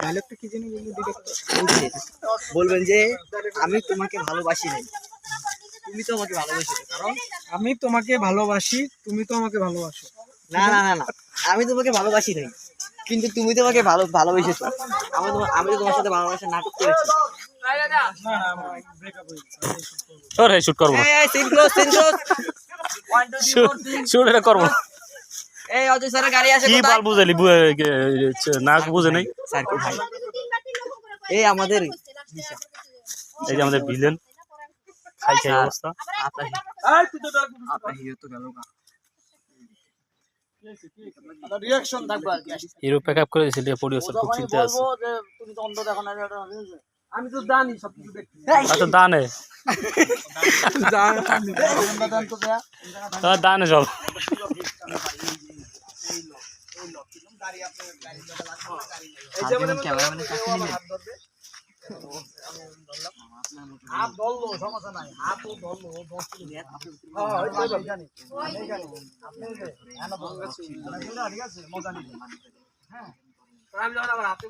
ডায়লগটা কি জানি বলবেন যে আমি তোমাকে ভালোবাসি নাই, তুমি তো আমাকে ভালোবাসো, কারণ আমি তোমাকে ভালোবাসি, তুমি তো আমাকে ভালোবাসো। না না না না, আমি তোমাকে ভালোবাসি নাই কিন্তু তুমি তো আমাকে ভালোবেসেছো। আমি তো তোমার সাথে ভালোবাসার নাটক করেছি। ওরে শুট করব না, scene close, scene close. Shoot এটা করব না। এই অজয় স্যারের গাড়ি আসে কি কোথায়? বাল বুঝালি না বুঝে নাই। স্যার কোথায়? এই আমাদের এই যে আমাদের ভিলেন খাই খাই অবস্থা। আপনার হিরো তো গেল না। রিঅ্যাকশন থাকবে আর কি। হিরো প্যাকআপ করে দিয়েছিল, প্রডিউসার খুব চিন্তা আছে। তুমি তো অন্ধ দেখো না, আমি তো জানি সব কিছু দেখি। আচ্ছা দানে জানি তো দানে সব এই যে মানে ক্যামেরাম্যানের কাছে নিলেন। হাত ধরলো, সমস্যা নাই, হাতও ধরলো, জানি আপনি ঠিক আছে মজা নিবেন। হ্যাঁ আমি যখন আবার হাতে